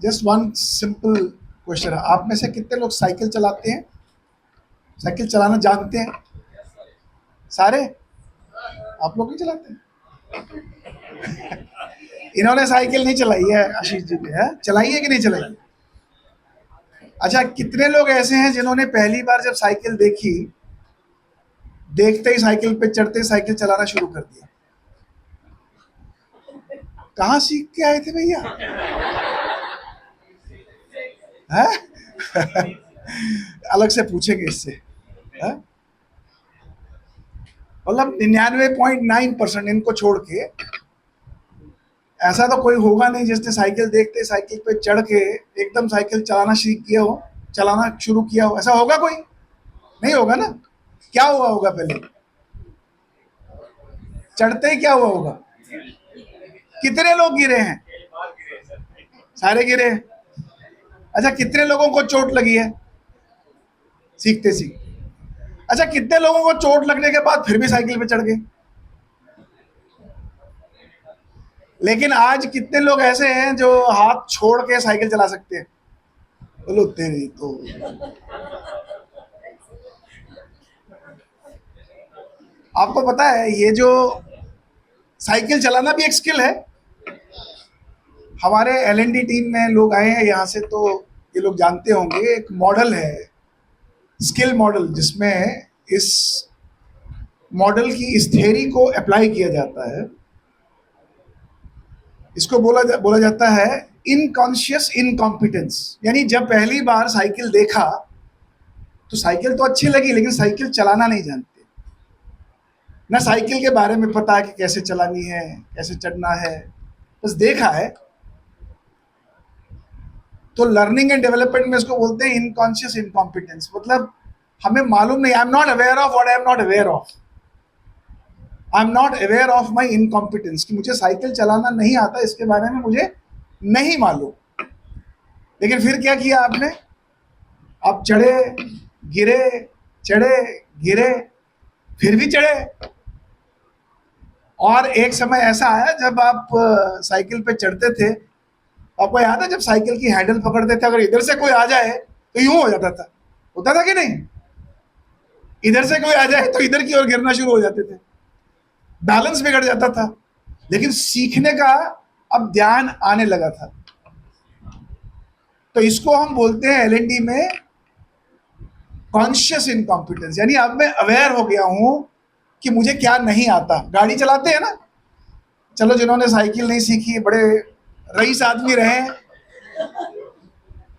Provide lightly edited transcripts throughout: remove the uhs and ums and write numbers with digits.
Just one simple question है, आप में से कितने लोग साइकिल चलाते हैं? साइकिल चलाना जानते हैं सारे? आप लोग नहीं चलाते हैं? इन्होंने साइकिल नहीं चलाई है, आशीष जी ने है चलाई है कि नहीं चलाई? अच्छा, कितने लोग ऐसे हैं जिन्होंने पहली बार जब साइकिल देखी, देखते ही साइकिल पे चढ़ते साइकिल चलाना शुरू कर दिया? कहाँ सीख के आए थे भैया? है? अलग से पूछेंगे इससे। मतलब 99.9% इनको छोड़ के ऐसा तो कोई होगा नहीं जिसने साइकिल देखते साइकिल पे चढ़ के एकदम साइकिल चलाना सीख किया हो, चलाना शुरू किया हो। ऐसा होगा कोई? नहीं होगा ना। क्या हुआ होगा पहले? चढ़ते ही क्या हुआ होगा? कितने लोग गिरे हैं? सारे गिरे हैं। अच्छा, कितने लोगों को चोट लगी है सीखते सीखते? अच्छा, कितने लोगों को चोट लगने के बाद फिर भी साइकिल पे चढ़ गए? लेकिन आज कितने लोग ऐसे हैं जो हाथ छोड़ के साइकिल चला सकते हैं? बोलो तेरी तो। आपको पता है ये जो साइकिल चलाना भी एक स्किल है। हमारे एलएनडी टीम में लोग आए हैं यहाँ से, तो ये लोग जानते होंगे, एक मॉडल है स्किल मॉडल, जिसमें इस मॉडल की इस थ्योरी को अप्लाई किया जाता है। इसको बोला जाता है इनकॉन्शियस इनकॉम्पिटेंस। यानी जब पहली बार साइकिल देखा तो साइकिल तो अच्छी लगी, लेकिन साइकिल चलाना नहीं जानते, ना साइकिल के बारे में पता है कि कैसे चलानी है, कैसे चढ़ना है, बस देखा है। तो लर्निंग एंड डेवलपमेंट में इसको बोलते हैं इनकॉन्शियस इनकॉम्पिटेंस। मतलब हमें मालूम नहीं, I am not aware of what I am not aware of. I am not aware of my incompetence, कि मुझे साइकिल चलाना नहीं आता, इसके बारे में मुझे नहीं मालूम। लेकिन फिर क्या किया आपने? आप चढ़े गिरे, चढ़े गिरे, फिर भी चढ़े। और एक समय ऐसा आया जब आप साइकिल पे चढ़ते थे, आपको याद है जब साइकिल की हैंडल पकड़ते थे, अगर इधर से कोई आ जाए तो यूं हो जाता था। होता था कि नहीं? इधर से कोई आ जाए तो इधर की ओर गिरना शुरू हो जाते थे, बैलेंस बिगड़ जाता था। लेकिन सीखने का अब ध्यान आने लगा था। तो इसको हम बोलते हैं एलएनडी में कॉन्शियस इनकॉम्पिटेंस। यानी अब मैं अवेयर हो गया हूं कि मुझे क्या नहीं आता। गाड़ी चलाते हैं ना, चलो जिन्होंने साइकिल नहीं सीखी, बड़े रईस आदमी रहे,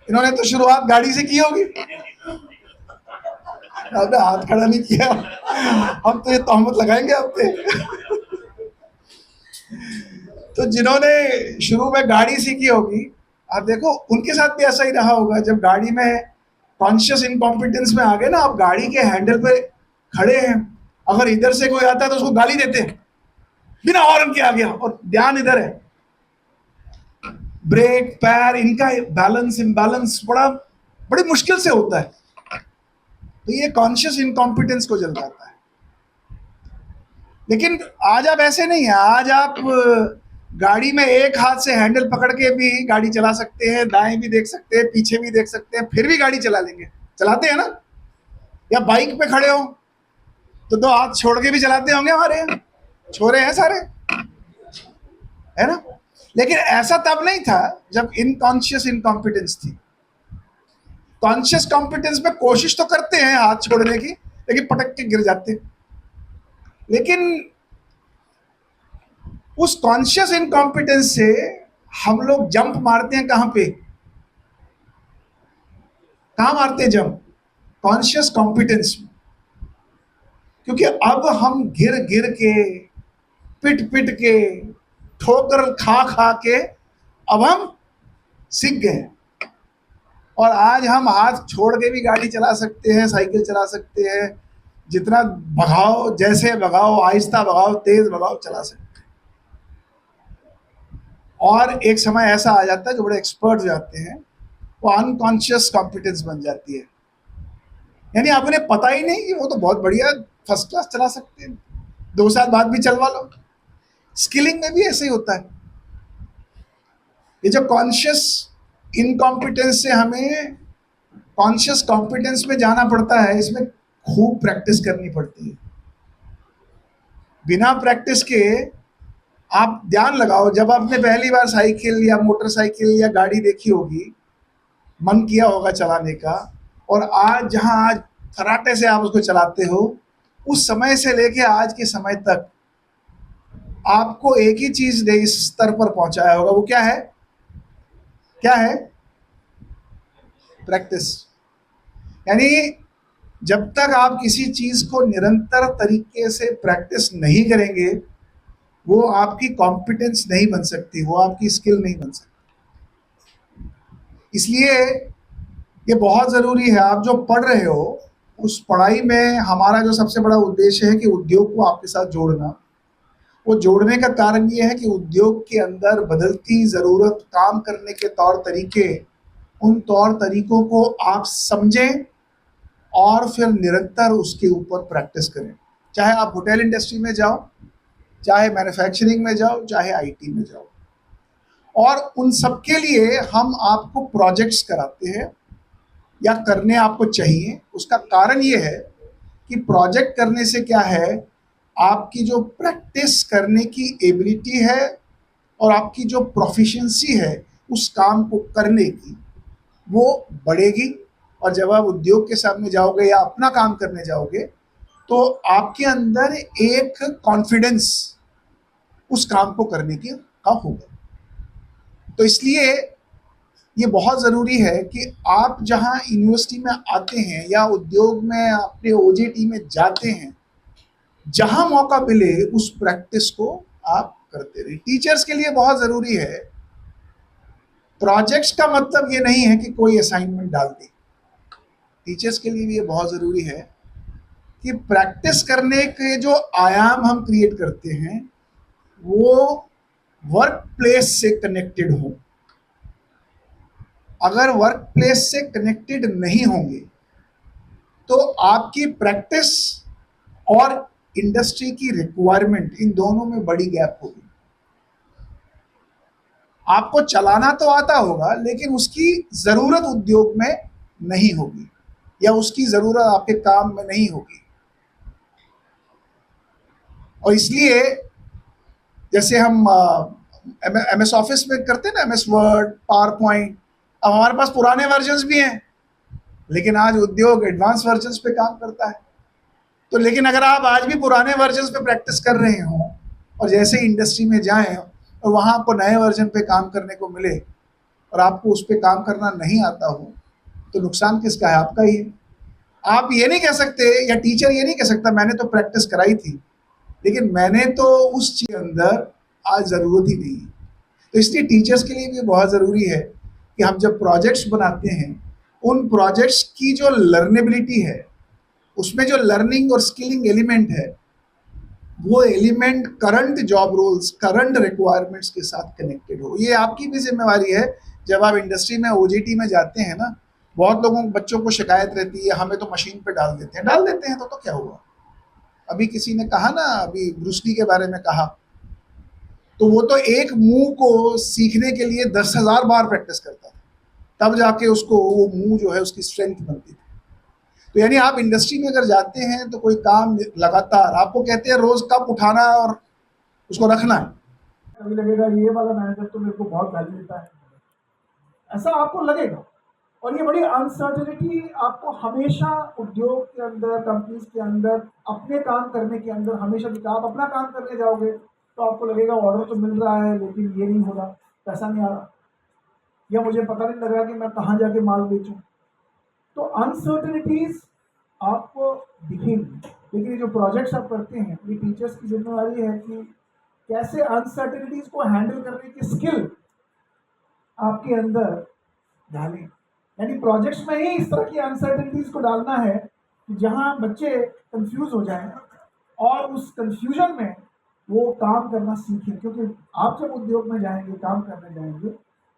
इन्होंने तो शुरुआत गाड़ी से की होगी। आपने हाथ खड़ा नहीं किया, हम तो ये तहमत लगाएंगे आप पे। तो जिन्होंने शुरू में गाड़ी सीखी होगी, आप देखो उनके साथ भी ऐसा ही रहा होगा। जब गाड़ी में कॉन्शियस इनकॉम्पिटेंस में आ गए ना, आप गाड़ी के हैंडल पे खड़े हैं, अगर इधर से कोई आता है तो उसको गाली देते हैं, बिना हॉर्न के आ गया, और ध्यान इधर है। ब्रेक पैर इनका बैलेंस इम्बैलेंस बड़ी मुश्किल से होता है। तो ये कॉन्शियस इनकॉम्पिटेंस को जल जाता है। लेकिन आज आप ऐसे नहीं है। आज आप गाड़ी में एक हाथ से हैंडल पकड़ के भी गाड़ी चला सकते हैं, दाएं भी देख सकते हैं, पीछे भी देख सकते हैं, फिर भी गाड़ी चला लेंगे। चलाते हैं ना? या बाइक पे खड़े हो तो दो हाथ छोड़ के भी चलाते होंगे, हमारे यहाँ छोरे हैं सारे, है ना? लेकिन ऐसा तब नहीं था जब इनकॉन्शियस इनकॉम्पिटेंस थी। कॉन्शियस कॉम्पिटेंस में कोशिश तो करते हैं हाथ छोड़ने की, लेकिन पटक के गिर जाते हैं। लेकिन उस कॉन्शियस इनकॉम्पिटेंस से हम लोग जंप मारते हैं कहां पे? कहां मारते हैं जंप? कॉन्शियस कॉम्पिटेंस में। क्योंकि अब हम गिर गिर के, पिट पिट के, ठोकर खा खा के अब हम सीख गए। और आज हम हाथ छोड़ के भी गाड़ी चला सकते हैं, साइकिल चला सकते हैं। जितना भगाओ, जैसे भगाओ, आहिस्ता भगाओ, तेज भगाओ, चला सकते हैं। और एक समय ऐसा आ जाता है जो बड़े एक्सपर्ट जाते हैं, वो अनकॉन्शियस कॉम्पिटेंस बन जाती है। यानी आपने पता ही नहीं कि वो तो बहुत बढ़िया फर्स्ट क्लास चला सकते हैं, 2 साल बाद भी चलवा लो। स्किलिंग में भी ऐसे ही होता है। ये जो कॉन्शियस इनकॉम्पिटेंस से हमें कॉन्शियस कॉम्पिटेंस में जाना पड़ता है। इसमें खूब प्रैक्टिस करनी पड़ती है। बिना प्रैक्टिस के आप ध्यान लगाओ, जब आपने पहली बार साइकिल या मोटरसाइकिल या गाड़ी देखी होगी, मन किया होगा चलाने का, और आज फराटे से आप उसको चलाते हो, उस समय से लेके आज के समय तक आपको एक ही चीज ने इस स्तर पर पहुंचाया होगा। वो क्या है? क्या है? प्रैक्टिस। यानी जब तक आप किसी चीज को निरंतर तरीके से प्रैक्टिस नहीं करेंगे, वो आपकी कॉम्पिटेंस नहीं बन सकती, वो आपकी स्किल नहीं बन सकती। इसलिए ये बहुत ज़रूरी है। आप जो पढ़ रहे हो, उस पढ़ाई में हमारा जो सबसे बड़ा उद्देश्य है कि उद्योग को आपके साथ जोड़ना। वो जोड़ने का कारण ये है कि उद्योग के अंदर बदलती ज़रूरत, काम करने के तौर तरीके, उन तौर तरीकों को आप समझें और फिर निरंतर उसके ऊपर प्रैक्टिस करें। चाहे आप होटल इंडस्ट्री में जाओ, चाहे मैन्युफैक्चरिंग में जाओ, चाहे आईटी में जाओ, और उन सब के लिए हम आपको प्रोजेक्ट्स कराते हैं या करने आपको चाहिए। उसका कारण ये है कि प्रोजेक्ट करने से क्या है, आपकी जो प्रैक्टिस करने की एबिलिटी है और आपकी जो प्रोफिशिएंसी है उस काम को करने की, वो बढ़ेगी। और जब आप उद्योग के सामने जाओगे या अपना काम करने जाओगे, तो आपके अंदर एक कॉन्फिडेंस उस काम को करने की का होगा। तो इसलिए ये बहुत ज़रूरी है कि आप जहाँ यूनिवर्सिटी में आते हैं या उद्योग में अपने ओजेटी में जाते हैं, जहाँ मौका मिले उस प्रैक्टिस को आप करते रहिए। टीचर्स के लिए बहुत ज़रूरी है। प्रोजेक्ट्स का मतलब ये नहीं है कि कोई असाइनमेंट डाल दे। टीचर्स के लिए भी ये बहुत ज़रूरी है कि प्रैक्टिस करने के जो आयाम हम क्रिएट करते हैं, वो वर्क प्लेस से कनेक्टेड हो। अगर वर्क प्लेस से कनेक्टेड नहीं होंगे तो आपकी प्रैक्टिस और इंडस्ट्री की रिक्वायरमेंट, इन दोनों में बड़ी गैप होगी। आपको चलाना तो आता होगा, लेकिन उसकी ज़रूरत उद्योग में नहीं होगी या उसकी ज़रूरत आपके काम में नहीं होगी। और इसलिए जैसे हम MS ऑफिस में करते हैं ना, MS वर्ड, पावर पॉइंट, अब हमारे पास पुराने वर्जन्स भी हैं, लेकिन आज उद्योग एडवांस वर्जन्स पे काम करता है। तो लेकिन अगर आप आज भी पुराने वर्जन्स पे प्रैक्टिस कर रहे हो और जैसे इंडस्ट्री में जाएं और वहाँ आपको नए वर्जन पे काम करने को मिले और आपको उस पर काम करना नहीं आता हो, तो नुकसान किसका है? आपका ही है। आप ये नहीं कह सकते, या टीचर ये नहीं कह सकता मैंने तो प्रैक्टिस कराई थी, लेकिन मैंने तो उस चीज़ के अंदर आज ज़रूरत ही नहीं है। तो इसलिए टीचर्स के लिए भी बहुत ज़रूरी है कि हम जब प्रोजेक्ट्स बनाते हैं, उन प्रोजेक्ट्स की जो लर्नेबिलिटी है, उसमें जो लर्निंग और स्किलिंग एलिमेंट है, वो element current job roles, current requirements के साथ कनेक्टेड हो। ये आपकी भी जिम्मेवारी है। जब आप इंडस्ट्री में ओजीटी में जाते हैं ना, बहुत लोगों बच्चों को शिकायत रहती है, हमें तो मशीन पे डाल देते हैं। डाल देते हैं तो क्या हुआ? अभी किसी ने कहा ना, अभी ब्रूस ली के बारे में कहा, तो वो तो एक मूव को सीखने के लिए 10,000 बार प्रैक्टिस करता था, तब जाके उसको वो मूव जो है उसकी स्ट्रेंथ बनती थी। तो यानी आप इंडस्ट्री में अगर जाते हैं तो कोई काम लगातार आपको कहते हैं रोज कप उठाना और उसको रखना है, कभी लगेगा ये वाला मैनेजर तो मेरे को बहुत वैल्यू देता है, ऐसा आपको लगेगा। और ये बड़ी अनसर्टेनिटी आपको हमेशा उद्योग के अंदर, कंपनीज के अंदर, अपने काम करने के अंदर हमेशा दिखा। आप अपना काम करने जाओगे तो आपको लगेगा ऑर्डर तो मिल रहा है लेकिन ये नहीं हो रहा, पैसा नहीं आ रहा, या मुझे पता नहीं लग रहा कि मैं कहाँ जाके माल बेचूं। तो अनसर्टेनिटीज आपको दिखेंगी। लेकिन ये जो प्रोजेक्ट्स आप करते हैं, ये टीचर्स की जिम्मेवारी है कि कैसे अनसर्टेनिटीज को हैंडल करने की स्किल आपके अंदर डालें। यानी प्रोजेक्ट्स में ही इस तरह की अनसर्टेनिटीज को डालना है कि जहां बच्चे कंफ्यूज हो जाएं और उस कंफ्यूजन में वो काम करना सीखें। क्योंकि आप जब उद्योग में जाएंगे, काम करने जाएंगे,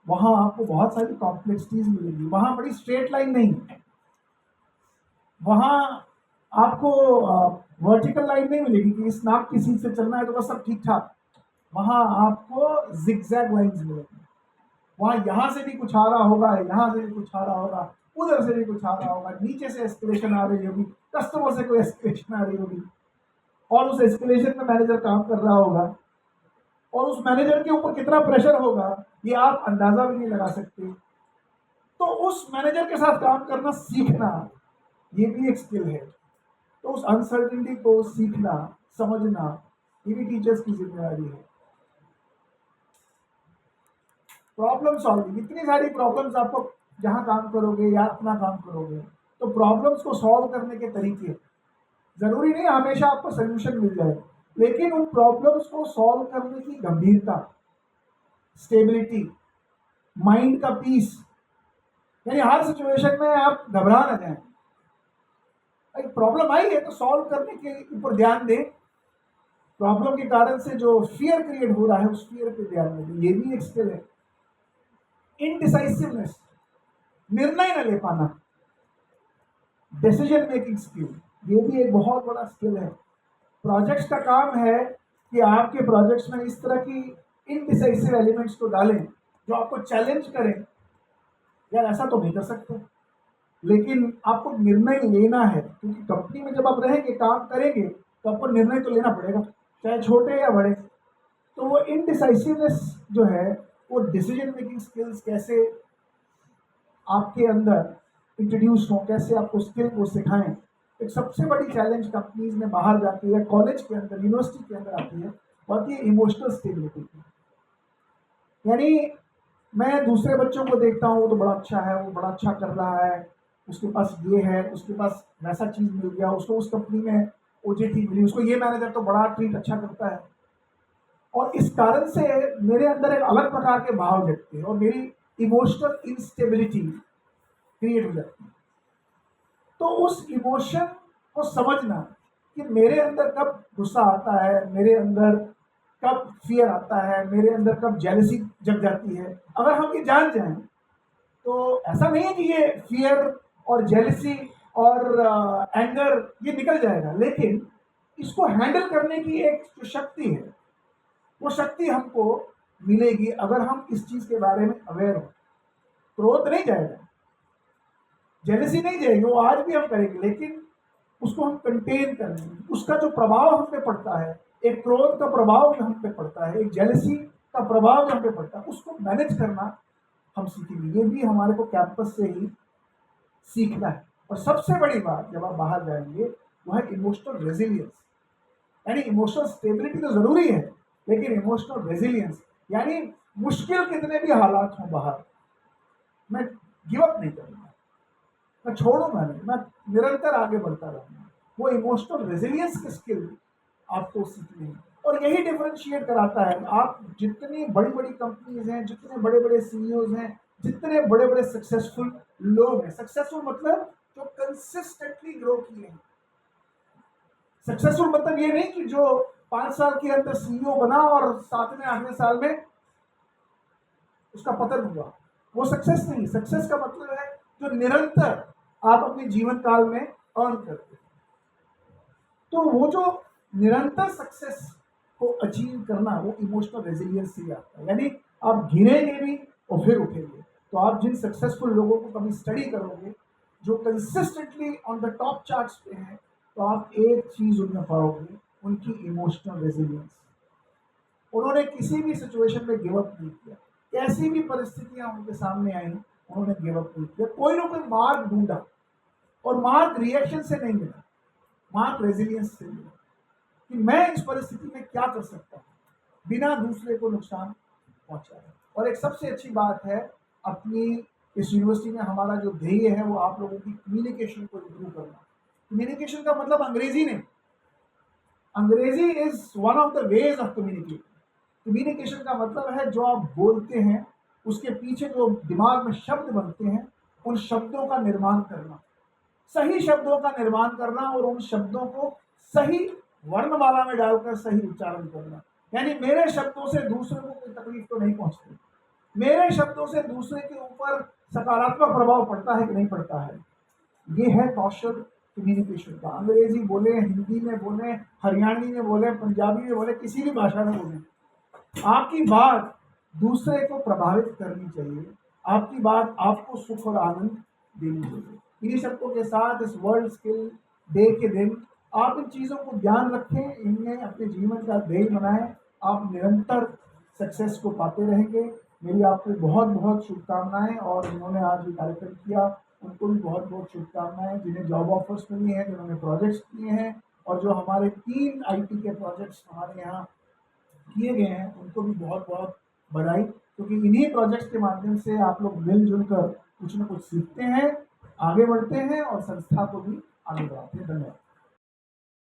वहाँ आपको बहुत सारी कॉम्प्लेक्सिटीज मिलेगी। वहाँ बड़ी स्ट्रेट लाइन नहीं है, वहाँ आपको वर्टिकल लाइन नहीं मिलेगी कि इस नाक की सीट से चलना है तो बस सब ठीक ठाक। वहाँ आपको जिगजैग लाइन्स मिलेंगी। वहाँ यहाँ से भी कुछ आ रहा होगा, यहाँ से भी कुछ आ रहा होगा, उधर से भी कुछ आ रहा होगा, नीचे से एस्केलेशन आ रही होगी, कस्टमर से कोई एस्केलेशन आ रही होगी, और उस एस्केलेशन में मैनेजर काम कर रहा होगा, और उस मैनेजर के ऊपर कितना प्रेशर होगा ये आप अंदाजा भी नहीं लगा सकते। तो उस मैनेजर के साथ काम करना सीखना, ये भी एक स्किल है। तो उस अनसर्टेनिटी को सीखना, समझना, ये भी टीचर्स की जिम्मेदारी है। प्रॉब्लम सॉल्विंग, इतनी सारी प्रॉब्लम्स आपको जहाँ काम करोगे या अपना काम करोगे, तो प्रॉब्लम्स को सॉल्व करने के तरीके, जरूरी नहीं हमेशा आपको सोल्यूशन मिल जाए, लेकिन उन प्रॉब्लम्स को सॉल्व करने की गंभीरता, स्टेबिलिटी, माइंड का पीस, यानी हर सिचुएशन में आप घबरा न जाएं। एक प्रॉब्लम आई है तो सॉल्व करने के ऊपर ध्यान दें, प्रॉब्लम के कारण से जो फियर क्रिएट हो रहा है उस फियर पे ध्यान दें, ये भी एक स्किल है। इनडिसाइसिवनेस, निर्णय न ले पाना, डिसीजन मेकिंग स्किल, ये भी एक बहुत बड़ा स्किल है। प्रोजेक्ट्स का काम है कि आपके प्रोजेक्ट्स में इस तरह की इनडिसाइसिव एलिमेंट्स को डालें जो आपको चैलेंज करें। यार ऐसा तो नहीं कर सकते, लेकिन आपको निर्णय लेना है, क्योंकि कंपनी में जब आप रहेंगे, काम करेंगे, तो आपको निर्णय तो लेना पड़ेगा, चाहे छोटे या बड़े। तो वो इनडिसाइसिवनेस जो है, वो डिसीजन मेकिंग स्किल्स कैसे आपके अंदर इंट्रोड्यूस हो, कैसे आपको स्किल को सिखाएं। एक सबसे बड़ी चैलेंज कंपनीज में बाहर जाती है, कॉलेज के अंदर, यूनिवर्सिटी के अंदर आती है, बात ये इमोशनल स्टेबिलिटी की। यानी मैं दूसरे बच्चों को देखता हूँ, वो तो बड़ा अच्छा है, वो बड़ा अच्छा कर रहा है, उसके पास ये है, उसके पास वैसा चीज़ मिल गया, उसको उस कंपनी में ओजेटी मिली, उसको ये मैनेजर तो बड़ा ट्रीट अच्छा करता है, और इस कारण से मेरे अंदर एक अलग प्रकार के भाव जगते हैं और मेरी इमोशनल इंस्टेबिलिटी क्रिएट हो जाती है। तो उस इमोशन को समझना कि मेरे अंदर कब गुस्सा आता है, मेरे अंदर कब फियर आता है, मेरे अंदर कब जेलसी जग जाती है, अगर हम ये जान जाएं तो ऐसा नहीं है कि ये फियर और जेलसी और एंगर ये निकल जाएगा, लेकिन इसको हैंडल करने की एक जो शक्ति है, वो शक्ति हमको मिलेगी अगर हम इस चीज़ के बारे में अवेयर हो। क्रोध नहीं जाएगा, जेलसी नहीं जाएगी, वो आज भी हम करेंगे, लेकिन उसको हम कंटेन कर लेंगे। उसका जो प्रभाव हम पे पड़ता है, एक क्रोध का प्रभाव जो हम पे पड़ता है, एक जेलसी का प्रभाव जो हम पे पड़ता है, उसको मैनेज करना हम सीखेंगे। ये भी हमारे को कैंपस से ही सीखना है। और सबसे बड़ी बात जब आप बाहर जाएंगे वो है इमोशनल रेजिलियंस। यानी इमोशनल स्टेबिलिटी तो जरूरी है, लेकिन इमोशनल रेजिलियंस यानी मुश्किल कितने भी हालात हों बाहर, मैं गिव अप नहीं करूँगा, मैं छोड़ूंगा नहीं, मैं निरंतर आगे बढ़ता रहूँगा। वो इमोशनल रेजिलियंस की स्किल आपको सीखनी है, और यही डिफरेंशिएट कराता है। आप जितनी बड़ी बड़ी कंपनीज हैं, जितने बड़े बड़े सीईओज हैं, जितने बड़े बड़े सक्सेसफुल लोग हैं, सक्सेसफुल मतलब जो कंसिस्टेंटली ग्रो किए हैं। सक्सेसफुल मतलब ये नहीं कि जो 5 साल के अंदर सीईओ बना और 7वें 8वें साल में उसका पतन हुआ, वो सक्सेस नहीं। सक्सेस का मतलब है जो निरंतर आप अपने जीवन काल में अर्न करते हैं। तो वो जो निरंतर सक्सेस को अचीव करना, वो इमोशनल रेजिलियंस से आता है। यानी आप गिरेंगे भी और फिर उठेंगे। तो आप जिन सक्सेसफुल लोगों को कभी स्टडी करोगे जो consistently on the top charts पे हैं, तो आप एक चीज़ उनमें पाओगे, उनकी इमोशनल रेजिलियंस। उन्होंने किसी भी सिचुएशन में गिव अप नहीं किया, कैसी भी परिस्थितियां उनके सामने आई, उन्होंने गिव अप नहीं किया। कोई ना कोई मार्ग ढूंढा, और मार्ग रिएक्शन से नहीं मिला, मार्ग रेजिलियंस से मिला कि मैं इस परिस्थिति में क्या कर सकता हूँ बिना दूसरे को नुकसान पहुंचाए। और एक सबसे अच्छी बात है, अपनी इस यूनिवर्सिटी में हमारा जो ध्येय है वो आप लोगों की कम्युनिकेशन को इम्प्रूव करना। कम्युनिकेशन का मतलब अंग्रेजी नहीं, अंग्रेजी is one of the ways of communication. Communication का मतलब है जो आप बोलते हैं उसके पीछे जो दिमाग में शब्द बनते हैं, उन शब्दों का निर्माण करना, सही शब्दों का निर्माण करना, और उन शब्दों को सही वर्णमाला में डालकर सही उच्चारण करना। यानी मेरे शब्दों से दूसरे को कोई तकलीफ तो नहीं पहुंचती, मेरे शब्दों से दूसरे के ऊपर सकारात्मक प्रभाव पड़ता है कि नहीं पड़ता है। ये है कौशल कम्युनिकेशन का। अंग्रेजी बोले, हिंदी में बोले, हरियाणवी में बोले, पंजाबी में बोले, किसी भी भाषा में बोले, आपकी बात दूसरे को प्रभावित करनी चाहिए, आपकी बात आपको सुख और आनंद देनी चाहिए। इन्हीं शब्दों के साथ इस वर्ल्ड स्किल डे के दिन आप इन चीज़ों को ध्यान रखें, इन्हें अपने जीवन का ध्येय बनाएं, आप निरंतर सक्सेस को पाते रहेंगे। मेरी आपको बहुत बहुत शुभकामनाएं, और जिन्होंने आज ये कार्यक्रम किया उनको भी बहुत बहुत शुभकामनाएं, जिन्हें जॉब ऑफर्स मिली हैं, जिन्होंने प्रोजेक्ट्स किए हैं, और जो हमारे 3 आईटी के प्रोजेक्ट्स हमारे यहाँ किए गए हैं उनको भी बहुत बहुत बधाई, क्योंकि इन्हीं प्रोजेक्ट्स के माध्यम से आप लोग मिलजुल कर कुछ न कुछ सीखते हैं, आगे बढ़ते हैं और संस्था को भी आगे बढ़ाते हैं। धन्यवाद।